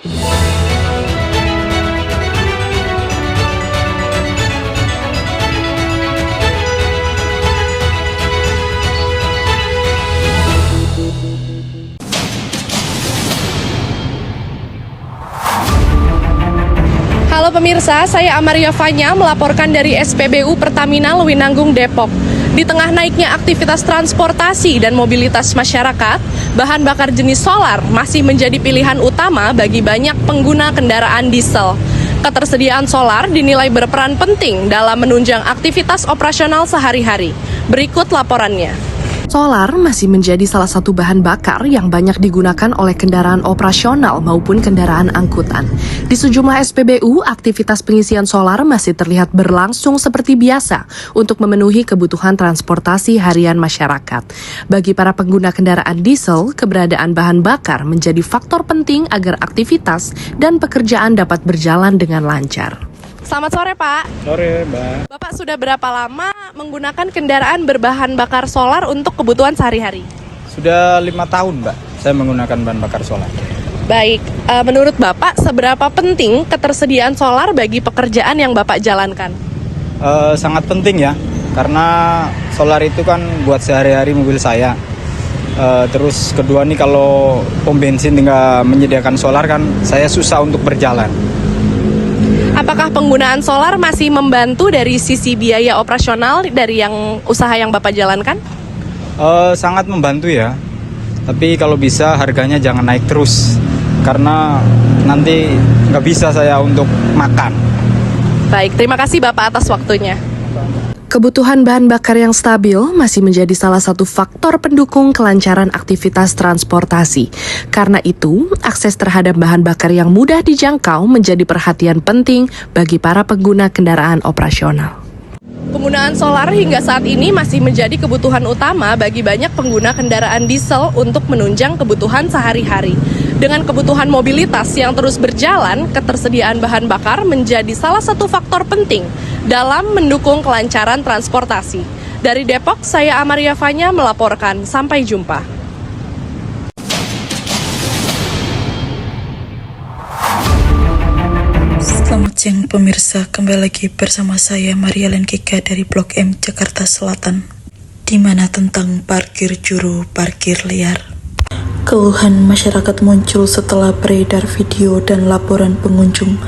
Halo pemirsa, saya Amaria Fanya melaporkan dari SPBU Pertamina Lewinanggung, Depok. Di tengah naiknya aktivitas transportasi dan mobilitas masyarakat, bahan bakar jenis solar masih menjadi pilihan utama bagi banyak pengguna kendaraan diesel. Ketersediaan solar dinilai berperan penting dalam menunjang aktivitas operasional sehari-hari. Berikut laporannya. Solar masih menjadi salah satu bahan bakar yang banyak digunakan oleh kendaraan operasional maupun kendaraan angkutan. Di sejumlah SPBU, aktivitas pengisian solar masih terlihat berlangsung seperti biasa untuk memenuhi kebutuhan transportasi harian masyarakat. Bagi para pengguna kendaraan diesel, keberadaan bahan bakar menjadi faktor penting agar aktivitas dan pekerjaan dapat berjalan dengan lancar. Selamat sore, Pak. Sore, Mbak. Bapak sudah berapa lama menggunakan kendaraan berbahan bakar solar untuk kebutuhan sehari-hari? Sudah 5 tahun, Mbak, saya menggunakan bahan bakar solar. Baik, menurut Bapak seberapa penting ketersediaan solar bagi pekerjaan yang Bapak jalankan? Sangat penting ya, karena solar itu kan buat sehari-hari mobil saya. Terus kedua nih, kalau pom bensin nggak menyediakan solar kan saya susah untuk berjalan. Apakah penggunaan solar masih membantu dari sisi biaya operasional dari usaha yang Bapak jalankan? Sangat membantu ya, tapi kalau bisa harganya jangan naik terus, karena nanti nggak bisa saya untuk makan. Baik, terima kasih Bapak atas waktunya. Kebutuhan bahan bakar yang stabil masih menjadi salah satu faktor pendukung kelancaran aktivitas transportasi. Karena itu, akses terhadap bahan bakar yang mudah dijangkau menjadi perhatian penting bagi para pengguna kendaraan operasional. Penggunaan solar hingga saat ini masih menjadi kebutuhan utama bagi banyak pengguna kendaraan diesel untuk menunjang kebutuhan sehari-hari. Dengan kebutuhan mobilitas yang terus berjalan, ketersediaan bahan bakar menjadi salah satu faktor penting dalam mendukung kelancaran transportasi. Dari Depok, saya Amaria Fanya melaporkan. Sampai jumpa. Selamat siang pemirsa, kembali lagi bersama saya Maria Lenkika dari Blok M, Jakarta Selatan, di mana tentang parkir juru parkir liar. Keluhan masyarakat muncul setelah beredar video dan laporan pengunjung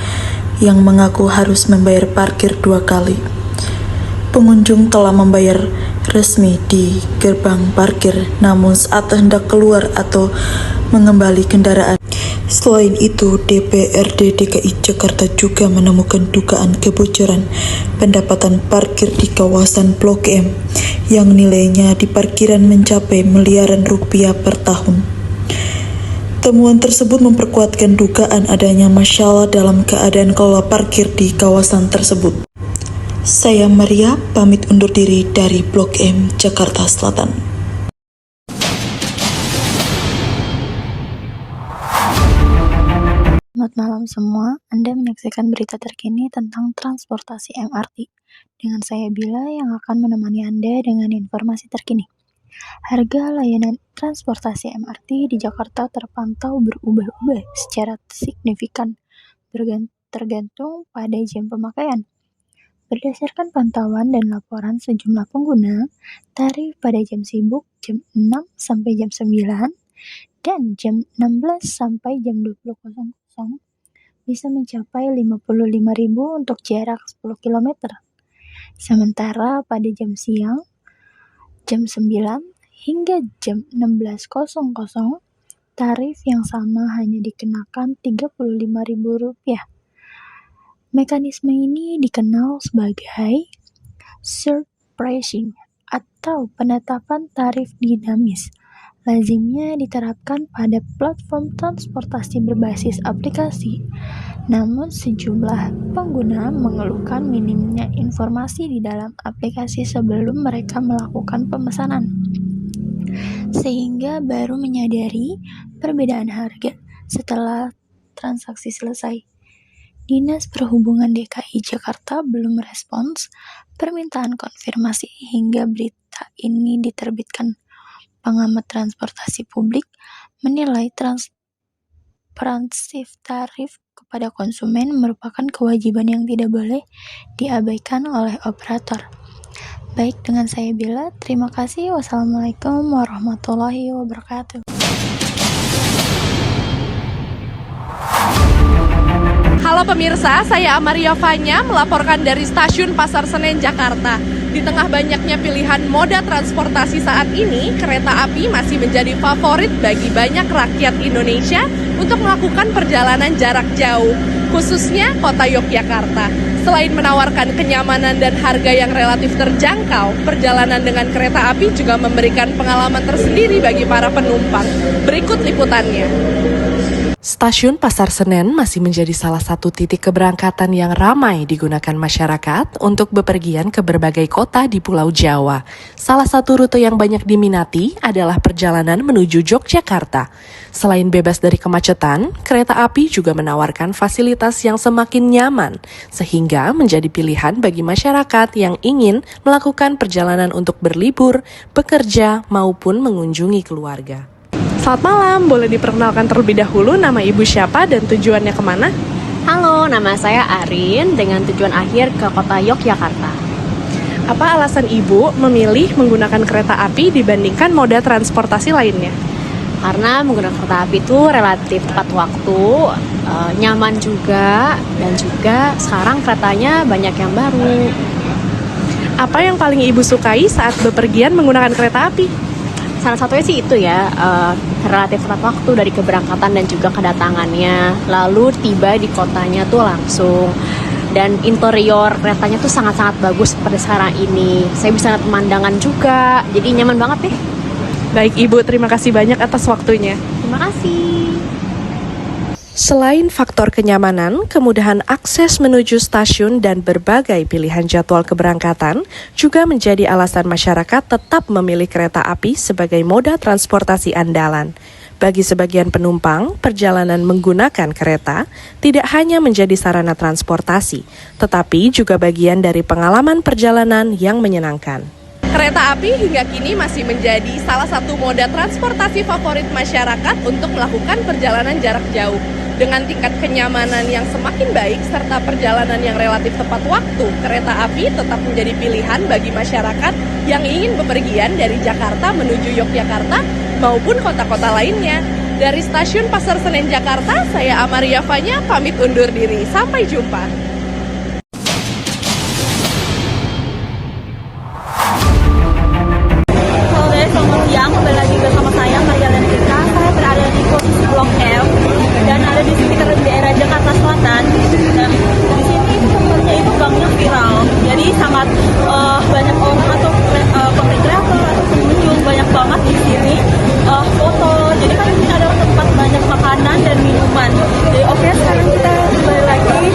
yang mengaku harus membayar parkir 2 kali. Pengunjung telah membayar resmi di gerbang parkir, namun saat hendak keluar atau mengembali kendaraan. Selain itu, DPRD DKI Jakarta juga menemukan dugaan kebocoran pendapatan parkir di kawasan Blok M yang nilainya di parkiran mencapai miliaran rupiah per tahun. Temuan tersebut memperkuatkan dugaan adanya masalah dalam keadaan kelola parkir di kawasan tersebut. Saya Maria, pamit undur diri dari Blok M, Jakarta Selatan. Selamat malam semua, Anda menyaksikan berita terkini tentang transportasi MRT. Dengan saya Bila yang akan menemani Anda dengan informasi terkini. Harga layanan transportasi MRT di Jakarta terpantau berubah-ubah secara signifikan tergantung pada jam pemakaian. Berdasarkan pantauan dan laporan sejumlah pengguna, tarif pada jam sibuk jam 6 sampai jam 9 dan jam 16 sampai jam 20.00 bisa mencapai Rp55.000 untuk jarak 10 km. Sementara pada jam siang, jam 9 hingga jam 16.00, tarif yang sama hanya dikenakan Rp35.000. Mekanisme ini dikenal sebagai surge pricing atau penetapan tarif dinamis. Lazimnya diterapkan pada platform transportasi berbasis aplikasi. Namun sejumlah pengguna mengeluhkan minimnya informasi di dalam aplikasi sebelum mereka melakukan pemesanan, sehingga baru menyadari perbedaan harga setelah transaksi selesai. Dinas Perhubungan DKI Jakarta belum merespons permintaan konfirmasi hingga berita ini diterbitkan. Pengamat transportasi publik menilai Transparansi tarif kepada konsumen merupakan kewajiban yang tidak boleh diabaikan oleh operator. Baik, dengan saya Bila, terima kasih. Wassalamualaikum warahmatullahi wabarakatuh. Halo pemirsa, saya Amaria Fanya melaporkan dari Stasiun Pasar Senen, Jakarta. Di tengah banyaknya pilihan moda transportasi saat ini, kereta api masih menjadi favorit bagi banyak rakyat Indonesia untuk melakukan perjalanan jarak jauh, khususnya kota Yogyakarta. Selain menawarkan kenyamanan dan harga yang relatif terjangkau, perjalanan dengan kereta api juga memberikan pengalaman tersendiri bagi para penumpang. Berikut liputannya. Stasiun Pasar Senen masih menjadi salah satu titik keberangkatan yang ramai digunakan masyarakat untuk bepergian ke berbagai kota di Pulau Jawa. Salah satu rute yang banyak diminati adalah perjalanan menuju Yogyakarta. Selain bebas dari kemacetan, kereta api juga menawarkan fasilitas yang semakin nyaman, sehingga menjadi pilihan bagi masyarakat yang ingin melakukan perjalanan untuk berlibur, bekerja, maupun mengunjungi keluarga. Selamat malam, boleh diperkenalkan terlebih dahulu nama Ibu siapa dan tujuannya kemana? Halo, nama saya Arin dengan tujuan akhir ke kota Yogyakarta. Apa alasan Ibu memilih menggunakan kereta api dibandingkan moda transportasi lainnya? Karena menggunakan kereta api itu relatif tepat waktu, nyaman juga, dan juga sekarang keretanya banyak yang baru. Apa yang paling Ibu sukai saat bepergian menggunakan kereta api? Salah satunya sih itu ya, relatif tepat waktu dari keberangkatan dan juga kedatangannya. Lalu tiba di kotanya tuh langsung. Dan interior keretanya tuh sangat-sangat bagus seperti sekarang ini. Saya bisa lihat pemandangan juga, jadi nyaman banget deh. Baik Ibu, terima kasih banyak atas waktunya. Terima kasih. Selain faktor kenyamanan, kemudahan akses menuju stasiun dan berbagai pilihan jadwal keberangkatan juga menjadi alasan masyarakat tetap memilih kereta api sebagai moda transportasi andalan. Bagi sebagian penumpang, perjalanan menggunakan kereta tidak hanya menjadi sarana transportasi, tetapi juga bagian dari pengalaman perjalanan yang menyenangkan. Kereta api hingga kini masih menjadi salah satu moda transportasi favorit masyarakat untuk melakukan perjalanan jarak jauh. Dengan tingkat kenyamanan yang semakin baik serta perjalanan yang relatif tepat waktu, kereta api tetap menjadi pilihan bagi masyarakat yang ingin bepergian dari Jakarta menuju Yogyakarta maupun kota-kota lainnya. Dari Stasiun Pasar Senen, Jakarta, saya Amaria Fanya pamit undur diri. Sampai jumpa. Selamat siang, kembali lagi bersama saya Maria Lentika. Saya berada di posisi Blok M dan ada di sekitar daerah Jakarta Selatan. Dan di sini tempatnya itu gangnya viral, jadi sangat banyak orang atau konten kreator atau pengunjung banyak banget di sini foto. Jadi kan di sini ada tempat banyak makanan dan minuman. Jadi oke, sekarang kita kembali lagi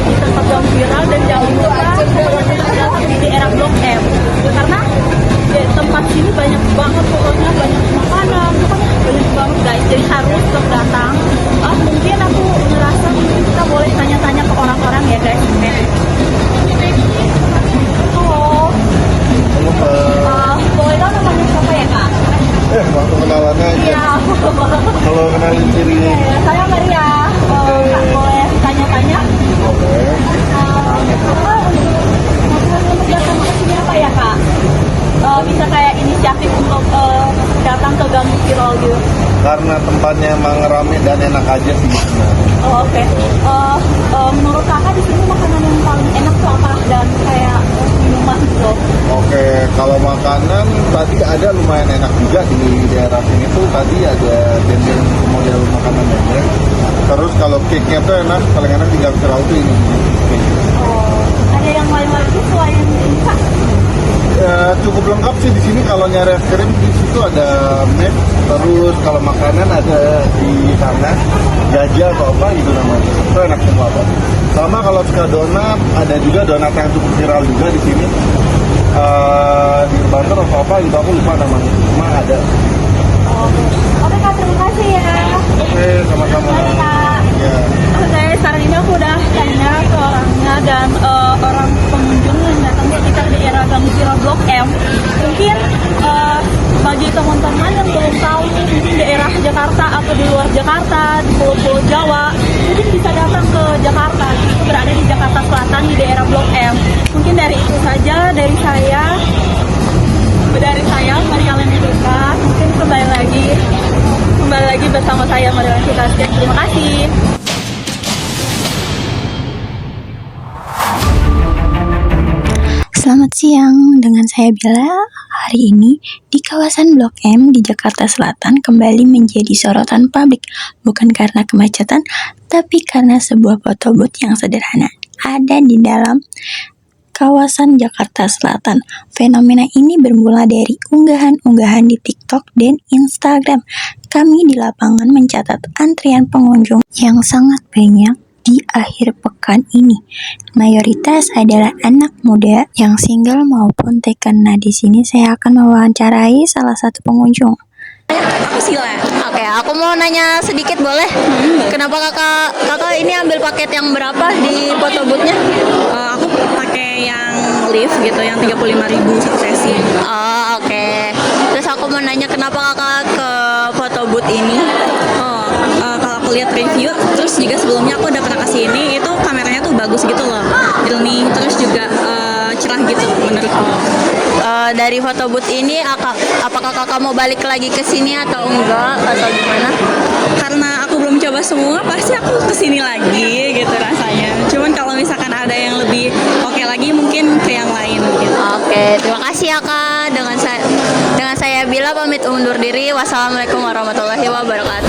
di tempat gang viral dan jangan lupa datang di daerah Blok M karena tempat sini banyak banget pokoknya, banyak makanan, pokoknya banyak banget guys, jadi harus tetap datang. Mungkin aku ngerasa mungkin kita boleh tanya-tanya ke orang-orang ya guys. Halo. Boleh tahu namanya siapa ya kak? Waktu kenalannya aja. Iya. Kalau kenalin diri. Saya Maria. Kak boleh tanya-tanya? Boleh. Untuk datang ke sini apa ya kak? Bisa kayak inisiatif untuk datang ke gang viral gitu. Karena tempatnya emang rame dan enak aja sih sebenarnya. Oke. Menurut kakak di sini makanan yang paling enak tuh apa dan kayak minuman gitu? Oke, kalau makanan tadi ada lumayan enak juga di daerah sini tuh, tadi ada dendeng model makanan dendeng. Terus kalau cake-nya tuh enak, paling enak di gang viral tuh ini. Ada yang lain lagi selain ini kak? Ya, cukup lengkap sih di sini. Kalau nyari es krim di situ ada Mac, terus kalau makanan ada di sana gajah atau apa gitu namanya. Itu enak semua Pak. Sama kalau suka donat, ada juga donat yang cukup viral juga di sini. Di Banter atau apa gitu, aku lupa namanya. Cuma ada. Oke kak, terima kasih ya. Oke, sama-sama. Ya. Oke, sekarang ini aku udah tanya ke orangnya dan orang pengunjung yang datang di sekitar daerah Gang Viral Blok M. Mungkin bagi teman-teman yang belum tahu mungkin daerah Jakarta atau di luar Jakarta, di Pulau dari itu saja dari saya. Dari saya Maria Lenika. Mungkin kembali lagi bersama saya Maria Lenika. Terima kasih. Selamat siang, dengan saya Bella. Hari ini di kawasan Blok M di Jakarta Selatan kembali menjadi sorotan publik, bukan karena kemacetan, tapi karena sebuah foto booth yang sederhana ada di dalam kawasan Jakarta Selatan. Fenomena ini bermula dari unggahan-unggahan di TikTok dan Instagram. Kami di lapangan mencatat antrian pengunjung yang sangat banyak di akhir pekan ini. Mayoritas adalah anak muda yang single maupun taken. Nah, di sini saya akan mewawancarai salah satu pengunjung. Aku Sila. Oke, aku mau nanya sedikit boleh? Kenapa kakak ini ambil paket yang berapa di foto booth-nya? Aku pakai yang lift gitu, yang 35.000 satu sesi. Oh, oke. Terus aku mau nanya kenapa kakak ke foto booth ini? Kalau aku lihat review, terus juga sebelumnya aku udah pernah kesini, itu kameranya tuh bagus gitu loh, jernih, terus juga cerah gitu menurutku. Dari foto booth ini, apakah kakak mau balik lagi ke sini atau enggak atau gimana? Karena aku belum coba semua, pasti aku kesini lagi gitu rasanya. Cuman kalau misalkan ada yang lebih oke lagi, mungkin ke yang lain gitu. Oke, terima kasih ya kak. Dengan saya Bila pamit undur diri. Wassalamualaikum warahmatullahi wabarakatuh.